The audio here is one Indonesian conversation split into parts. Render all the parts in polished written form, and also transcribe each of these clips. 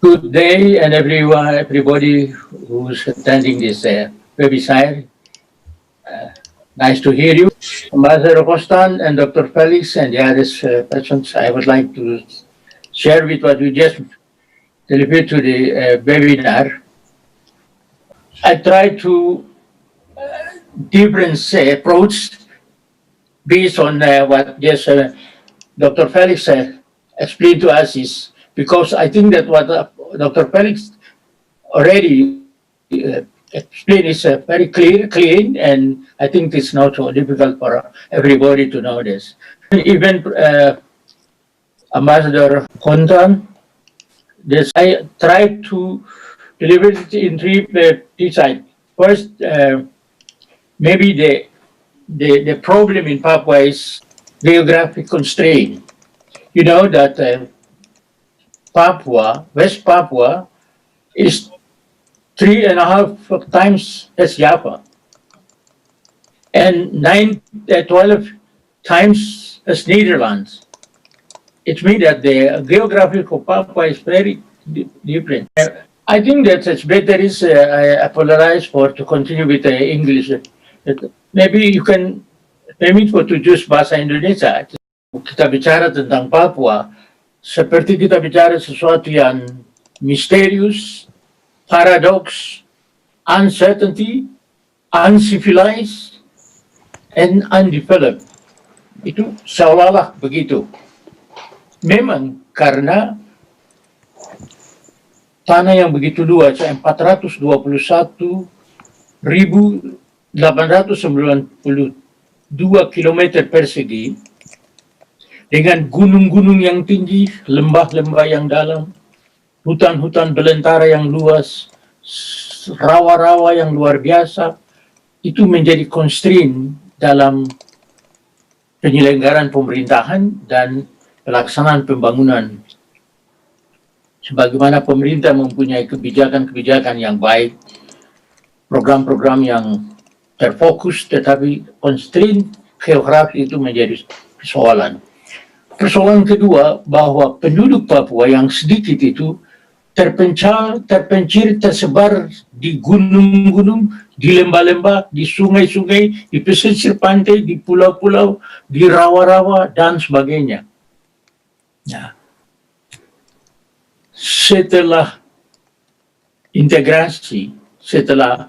Good day, and everybody who's attending this webinar. Nice to hear you, Ambassador Costan and Dr. Felix and the other persons. I would like to share with what we just delivered to the webinar. I try to different approach based on what just Dr. Felix explained to us is because I think that what Dr. Felix already explained is very clean, and I think it's not so difficult for everybody to know this. Even Ambassador Kontan, this I tried to deliver it in three sides. First, maybe the problem in Papua is geographic constraint. You know that Papua, West Papua, is 3.5 times as Java, and 12 times as Netherlands. It means that the geography of Papua is very different. I think that it's better is I apologize for to continue with English. Maybe you can permit for to use bahasa Indonesia. Kita bicara tentang Papua, seperti kita bicara sesuatu yang misterius, paradox, uncertainty, uncivilized, and undeveloped. Itu seolah-olah begitu. Memang karena tanah yang begitu luas, 421.892 km persegi, dengan gunung-gunung yang tinggi, lembah-lembah yang dalam, hutan-hutan belantara yang luas, rawa-rawa yang luar biasa, itu menjadi constraint dalam penyelenggaraan pemerintahan dan pelaksanaan pembangunan. Sebagaimana pemerintah mempunyai kebijakan-kebijakan yang baik, program-program yang terfokus, tetapi constraint geografi itu menjadi persoalan. Persoalan kedua, bahwa penduduk Papua yang sedikit itu terpencil, tersebar di gunung-gunung, di lembah-lembah, di sungai-sungai, di pesisir pantai, di pulau-pulau, di rawa-rawa, dan sebagainya. Nah, setelah integrasi, setelah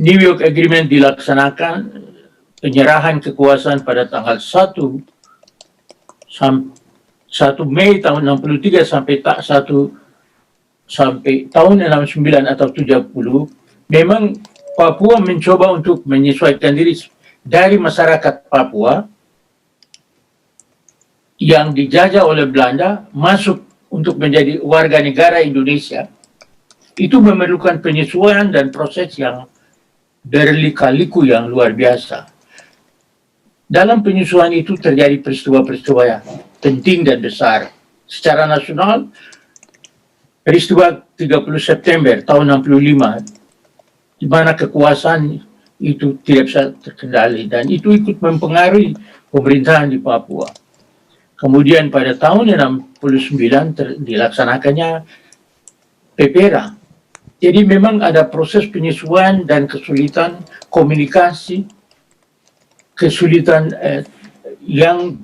New York Agreement dilaksanakan, penyerahan kekuasaan pada tanggal 1 Mei tahun 63 sampai tahun 69 atau 70, memang Papua mencoba untuk menyesuaikan diri dari masyarakat Papua yang dijajah oleh Belanda masuk untuk menjadi warga negara Indonesia. Itu memerlukan penyesuaian dan proses yang berlika-liku yang luar biasa. Dalam penyesuaian itu terjadi peristiwa-peristiwa yang penting dan besar. Secara nasional, peristiwa 30 September tahun 65, di mana kekuasaan itu tidak bisa terkendali, dan itu ikut mempengaruhi pemerintahan di Papua. Kemudian pada tahun 69 dilaksanakannya PPRA. Jadi memang ada proses penyesuaian dan kesulitan komunikasi, kesulitan yang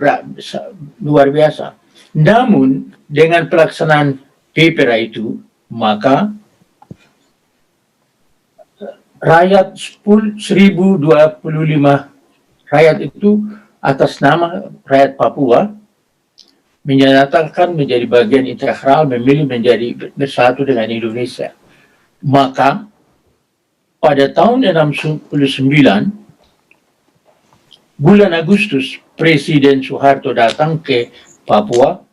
luar biasa. Namun dengan pelaksanaan PPRA itu, maka rakyat 1025 rakyat itu atas nama rakyat Papua menyatakan menjadi bagian integral, memilih menjadi bersatu dengan Indonesia. Maka pada tahun 69, bulan Agustus, Presiden Soeharto datang ke Papua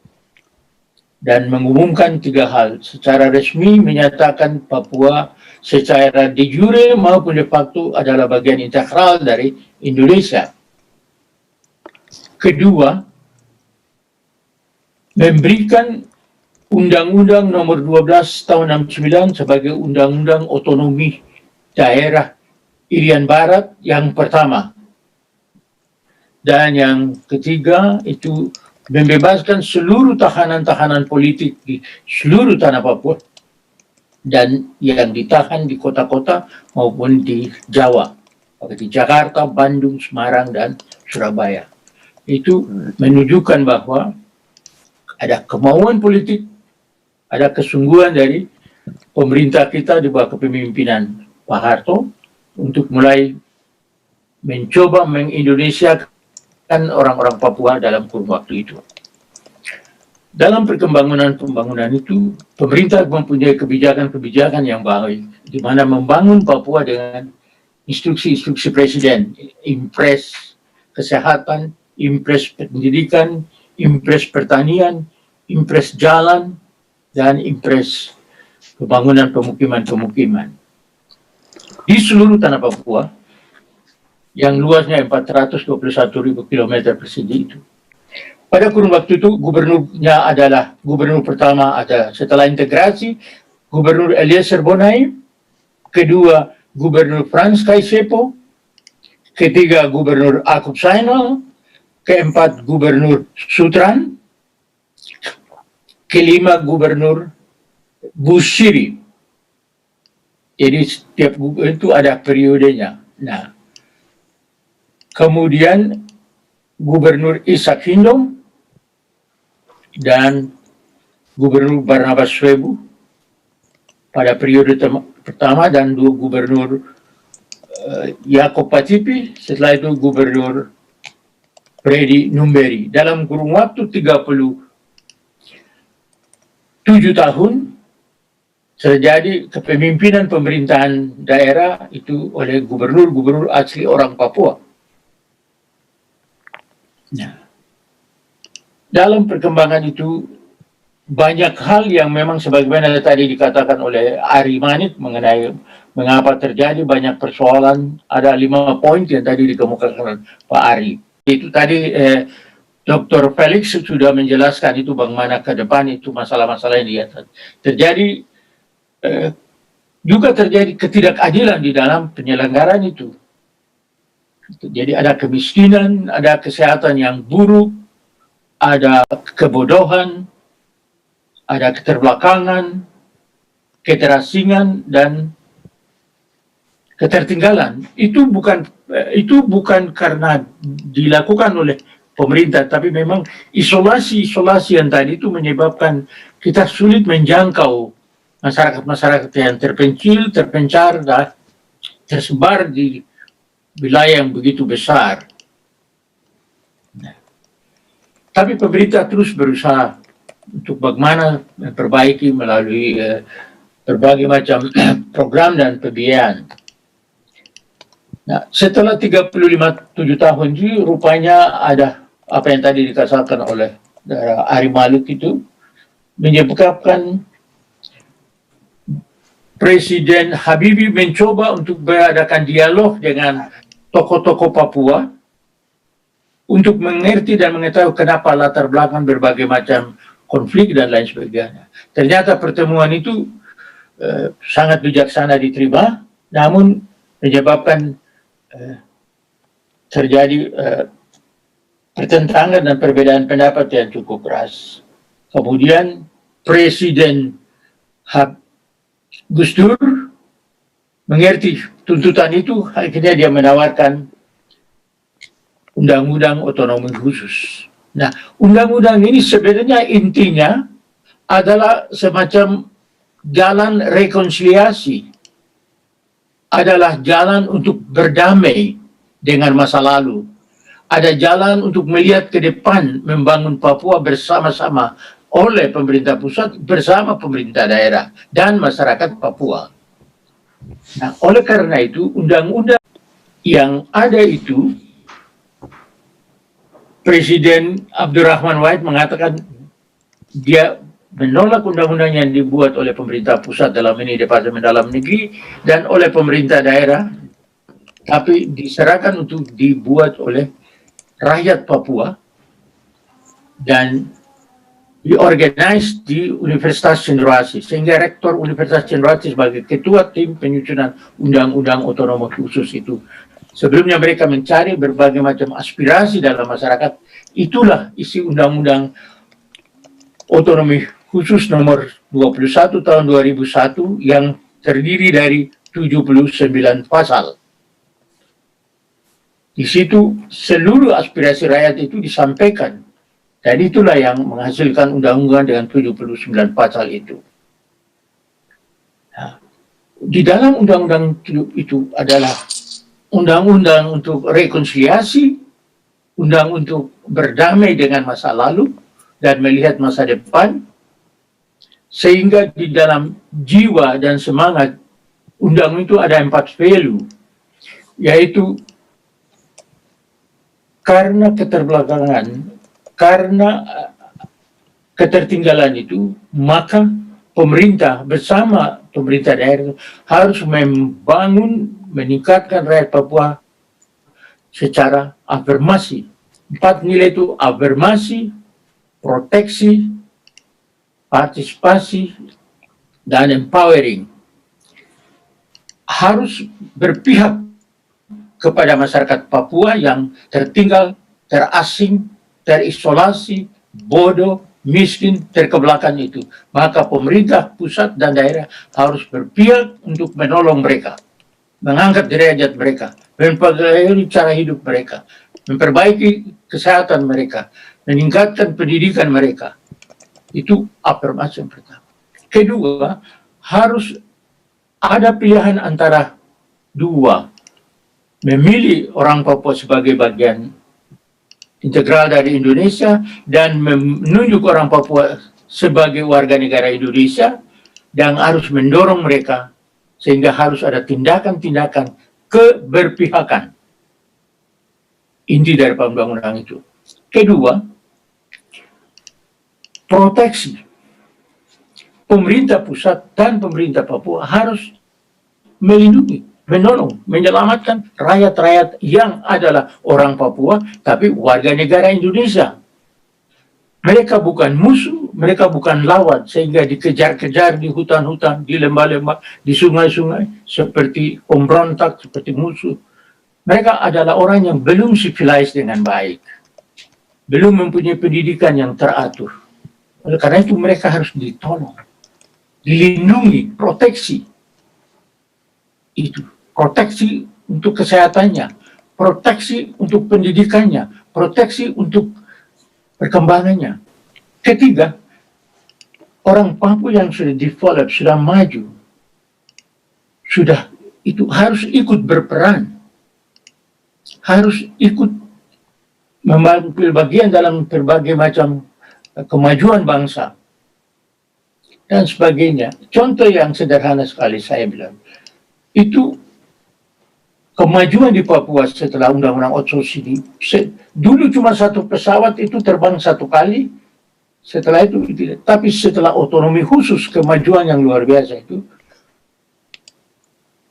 dan mengumumkan 3 hal. Secara resmi menyatakan Papua secara de jure maupun de facto adalah bagian integral dari Indonesia. Kedua, memberikan Undang-Undang Nomor 12 Tahun 69 sebagai Undang-Undang Otonomi Daerah Irian Barat yang pertama. Dan yang ketiga itu membebaskan seluruh tahanan-tahanan politik di seluruh tanah Papua dan yang ditahan di kota-kota maupun di Jawa, di Jakarta, Bandung, Semarang, dan Surabaya. Itu menunjukkan bahwa ada kemauan politik, ada kesungguhan dari pemerintah kita di bawah kepemimpinan Pak Harto untuk mulai mencoba mengindonesiakan orang-orang Papua dalam kurun waktu itu. Dalam pembangunan itu, pemerintah mempunyai kebijakan-kebijakan yang baik, di mana membangun Papua dengan instruksi-instruksi presiden, impres kesehatan, impres pendidikan, impres pertanian, impres jalan, dan impres pembangunan pemukiman-pemukiman. Di seluruh tanah Papua, yang luasnya 421.000 km persegi itu. Pada kurun waktu itu, gubernurnya adalah, gubernur pertama ada setelah integrasi, Gubernur Eliezer Bonai, kedua Gubernur Frans Kaisepo, ketiga Gubernur Akub Sainal, keempat Gubernur Sutran, kelima Gubernur Bushiri. Jadi setiap gubernur itu ada periodenya. Nah, kemudian Gubernur Ishak Hindom dan Gubernur Barnabas Swebu pada periode pertama, dan dua Gubernur Yakob Patipi, setelah itu Gubernur Freddy Numberi. Dalam kurun waktu 37 tahun terjadi kepemimpinan pemerintahan daerah itu oleh gubernur-gubernur asli orang Papua. Nah, dalam perkembangan itu banyak hal yang memang sebagaimana tadi dikatakan oleh Ari Manit mengenai mengapa terjadi banyak persoalan. Ada 5 poin yang tadi dikemukakan Pak Ari. Itu tadi Dr. Felix sudah menjelaskan itu bagaimana ke depan itu masalah-masalah yang dia terjadi. Juga terjadi ketidakadilan di dalam penyelenggaraan itu. Jadi ada kemiskinan, ada kesehatan yang buruk, ada kebodohan, ada keterbelakangan, keterasingan, dan ketertinggalan. Itu bukan karena dilakukan oleh pemerintah, tapi memang isolasi yang tadi itu menyebabkan kita sulit menjangkau masyarakat-masyarakat yang terpencil, terpencar, dan tersebar di wilayah yang begitu besar. Tapi pemerintah terus berusaha untuk bagaimana memperbaiki melalui berbagai macam program dan pembiayaan. Nah, setelah 35-7 tahun itu rupanya ada apa yang tadi dikatakan oleh Ari Malik itu menyebabkan Presiden Habibie mencoba untuk mengadakan dialog dengan tokoh-tokoh Papua untuk mengerti dan mengetahui kenapa latar belakang berbagai macam konflik dan lain sebagainya. Ternyata pertemuan itu sangat bijaksana diterima, namun menyebabkan terjadi pertentangan dan perbedaan pendapat yang cukup keras. Kemudian Presiden Gus Dur mengerti tuntutan itu, akhirnya dia menawarkan undang-undang otonomi khusus. Nah, undang-undang ini sebenarnya intinya adalah semacam jalan rekonsiliasi, adalah jalan untuk berdamai dengan masa lalu. Ada jalan untuk melihat ke depan, membangun Papua bersama-sama oleh pemerintah pusat bersama pemerintah daerah dan masyarakat Papua. Nah, oleh karena itu, undang-undang yang ada itu, Presiden Abdurrahman Wahid mengatakan dia menolak undang-undang yang dibuat oleh pemerintah pusat, dalam ini Departemen Dalam Negeri, dan oleh pemerintah daerah, tapi diserahkan untuk dibuat oleh rakyat Papua dan diorganize di Universitas Cenderawasih, sehingga Rektor Universitas Cenderawasih sebagai ketua tim penyusunan undang-undang otonomi khusus itu. Sebelumnya mereka mencari berbagai macam aspirasi dalam masyarakat, itulah isi undang-undang otonomi khusus nomor 21 tahun 2001 yang terdiri dari 79 pasal. Di situ seluruh aspirasi rakyat itu disampaikan. Dan itulah yang menghasilkan undang-undang dengan 79 pasal itu. Nah, di dalam undang-undang itu adalah undang-undang untuk rekonsiliasi, undang untuk berdamai dengan masa lalu dan melihat masa depan, sehingga di dalam jiwa dan semangat undang itu ada 4 value, yaitu karena keterbelakangan, karena ketertinggalan itu, maka pemerintah bersama pemerintah daerah harus membangun, meningkatkan rakyat Papua secara afirmasi. 4 nilai itu afirmasi, proteksi, partisipasi, dan empowering. Harus berpihak kepada masyarakat Papua yang tertinggal, terasing, terisolasi, bodoh, miskin, terkebelakang itu. Maka pemerintah pusat dan daerah harus berpihak untuk menolong mereka, mengangkat derajat mereka, memperbaiki cara hidup mereka, memperbaiki kesehatan mereka, meningkatkan pendidikan mereka. Itu afirmasi yang pertama. Kedua, harus ada pilihan antara dua. Memilih orang Papua sebagai bagian integral dari Indonesia dan menunjuk orang Papua sebagai warga negara Indonesia, dan harus mendorong mereka sehingga harus ada tindakan-tindakan keberpihakan. Inti dari undang-undang itu. Kedua, proteksi. Pemerintah pusat dan pemerintah Papua harus melindungi, menolong, menyelamatkan rakyat-rakyat yang adalah orang Papua tapi warga negara Indonesia. Mereka bukan musuh, mereka bukan lawan, sehingga dikejar-kejar di hutan-hutan, di lembah-lembah, di sungai-sungai, seperti pemberontak, seperti musuh. Mereka adalah orang yang belum civilized dengan baik, belum mempunyai pendidikan yang teratur. Oleh karena itu mereka harus ditolong, dilindungi, proteksi. Itu proteksi untuk kesehatannya, proteksi untuk pendidikannya, proteksi untuk perkembangannya. Ketiga, orang Papua yang sudah develop, sudah maju, sudah itu harus ikut berperan, harus ikut mengambil bagian dalam berbagai macam kemajuan bangsa dan sebagainya. Contoh yang sederhana sekali saya bilang, itu kemajuan di Papua setelah Undang-Undang Otsus ini. Dulu cuma satu pesawat itu terbang 1 kali, setelah itu tidak. Tapi setelah otonomi khusus, kemajuan yang luar biasa itu,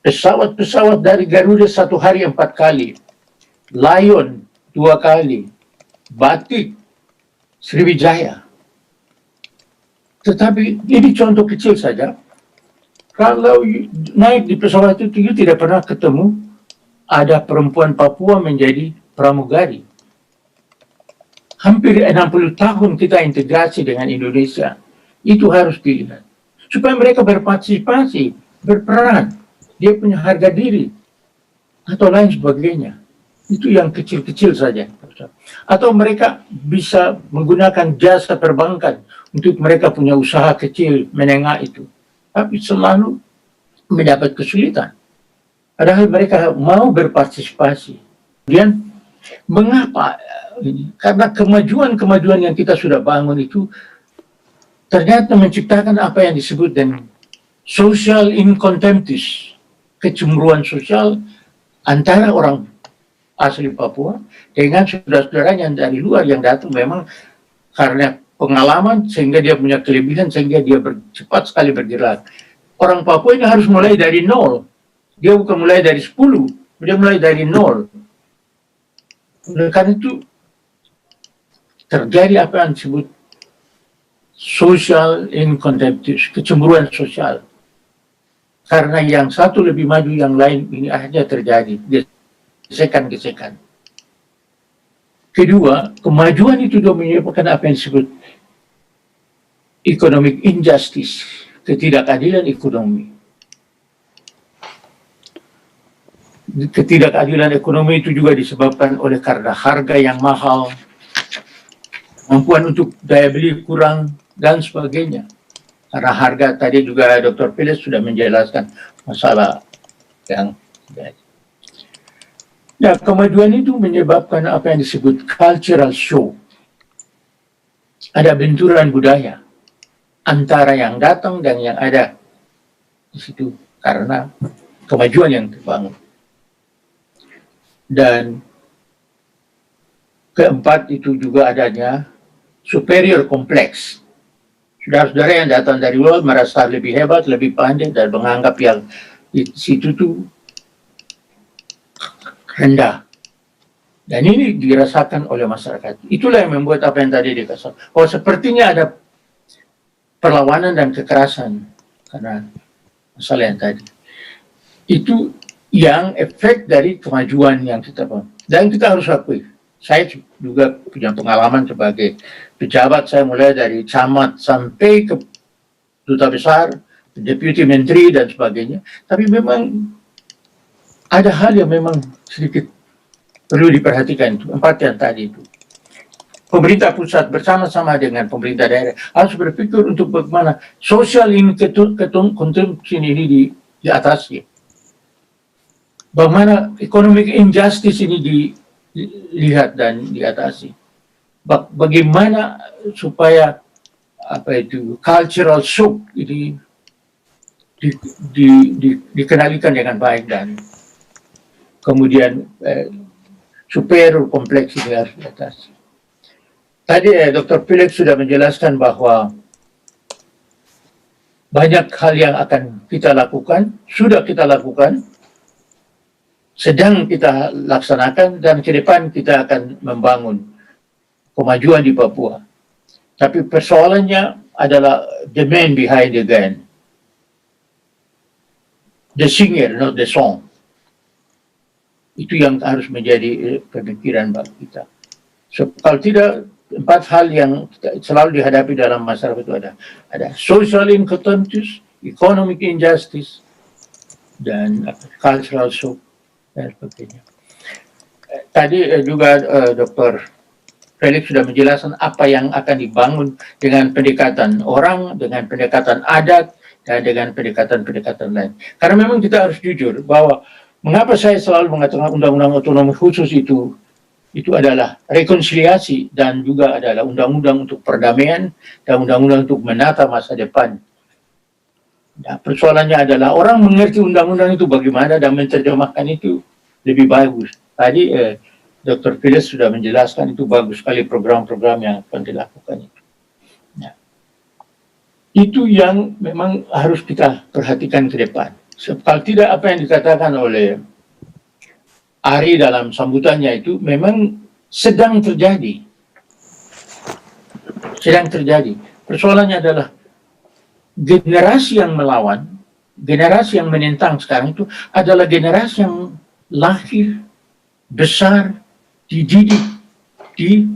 pesawat-pesawat dari Garuda 1 hari 4 kali, Lion 2 kali, Batik, Sriwijaya. Tetapi ini contoh kecil saja. Kalau naik di pesawat itu tidak pernah ketemu ada perempuan Papua menjadi pramugari. Hampir 60 tahun kita integrasi dengan Indonesia. Itu harus dilihat. Supaya mereka berpartisipasi, berperan. Dia punya harga diri. Atau lain sebagainya. Itu yang kecil-kecil saja. Atau mereka bisa menggunakan jasa perbankan untuk mereka punya usaha kecil, menengah itu. Tapi selalu mendapat kesulitan. Padahal mereka mau berpartisipasi. Kemudian, mengapa? Karena kemajuan-kemajuan yang kita sudah bangun itu ternyata menciptakan apa yang disebut dengan social incontemptis, kecemburuan sosial antara orang asli Papua dengan saudara-saudaranya yang dari luar yang datang memang karena pengalaman sehingga dia punya kelebihan sehingga dia cepat sekali bergerak. Orang Papua ini harus mulai dari nol. Dia bukan mulai dari 10, dia mulai dari nol. Oleh karena itu terjadi apa yang disebut social incontemptis, kecemburuan sosial. Karena yang satu lebih maju, yang lain ini akhirnya terjadi gesekan-gesekan. Kedua, kemajuan itu menyebabkan apa yang disebut economic injustice, ketidakadilan ekonomi. Ketidakadilan ekonomi itu juga disebabkan oleh karena harga yang mahal, kemampuan untuk daya beli kurang, dan sebagainya. Karena harga tadi juga Dr. Philips sudah menjelaskan masalah yang terjadi. Nah, kemajuan itu menyebabkan apa yang disebut cultural show. Ada benturan budaya antara yang datang dan yang ada di situ karena kemajuan yang terbangun. Dan keempat itu juga adanya superior kompleks. Saudara-saudara yang datang dari luar merasa lebih hebat, lebih pandai, dan menganggap yang di situ tuh rendah. Dan ini dirasakan oleh masyarakat. Itulah yang membuat apa yang tadi dikatakan. Oh, sepertinya ada perlawanan dan kekerasan karena masalah yang tadi. Itu yang efek dari kemajuan yang kita bangun. Dan kita harus akui, saya juga punya pengalaman sebagai pejabat, saya mulai dari camat sampai ke duta besar, deputi menteri dan sebagainya. Tapi memang ada hal yang memang sedikit perlu diperhatikan, itu empat yang tadi itu. Pemerintah pusat bersama-sama dengan pemerintah daerah harus berpikir untuk bagaimana social consumption ini diatasi. Bagaimana economic injustice ini dilihat dan diatasi. Bagaimana supaya apa itu cultural shock ini dikendalikan dengan baik dan kemudian superior kompleks ini harus diatasi. Tadi Dr. Philips sudah menjelaskan bahwa banyak hal yang akan kita lakukan, sudah kita lakukan, sedang kita laksanakan, dan ke depan kita akan membangun kemajuan di Papua. Tapi persoalannya adalah the man behind the gun. The singer, not the song. Itu yang harus menjadi pemikiran bagi kita. So, kalau tidak, empat hal yang selalu dihadapi dalam masyarakat itu ada social incompetence, economic injustice, dan cultural shock, dan sebagainya. Tadi juga Dr. Felix sudah menjelaskan apa yang akan dibangun dengan pendekatan orang, dengan pendekatan adat, dan dengan pendekatan-pendekatan lain. Karena memang kita harus jujur bahwa mengapa saya selalu mengatakan undang-undang otonomi khusus itu adalah rekonsiliasi dan juga adalah undang-undang untuk perdamaian dan undang-undang untuk menata masa depan. Nah, persoalannya adalah orang mengerti undang-undang itu bagaimana dan menerjemahkan itu lebih bagus. Tadi Dr. Philips sudah menjelaskan itu bagus sekali program-program yang akan dilakukan itu. Nah, itu yang memang harus kita perhatikan ke depan. Kalau tidak apa yang dikatakan oleh Ari dalam sambutannya itu memang sedang terjadi. Sedang terjadi. Persoalannya adalah generasi yang melawan, generasi yang menentang sekarang itu adalah generasi yang lahir, besar, dididik di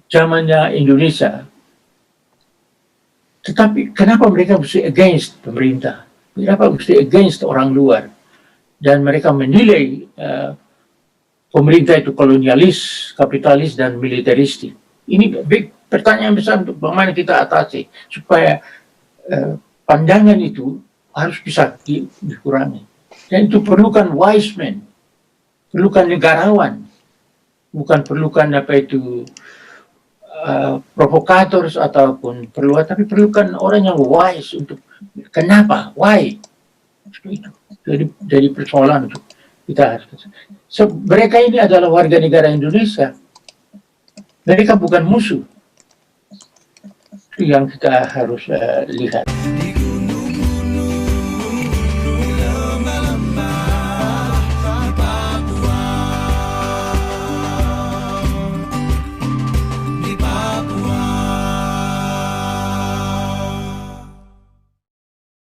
zamannya Indonesia. Tetapi kenapa mereka mesti against pemerintah? Kenapa mesti against orang luar? Dan mereka menilai pemerintah itu kolonialis, kapitalis, dan militeristik. Ini pertanyaan besar untuk bagaimana kita atasi supaya pandangan itu harus bisa dikurangi. Dan itu perlukan wise men, perlukan negarawan, bukan perlukan apa itu provokators ataupun tapi perlukan orang yang wise untuk kenapa, why. Itu jadi persoalan untuk kita. So, mereka ini adalah warga negara Indonesia. Mereka bukan musuh. Itu yang kita harus lihat.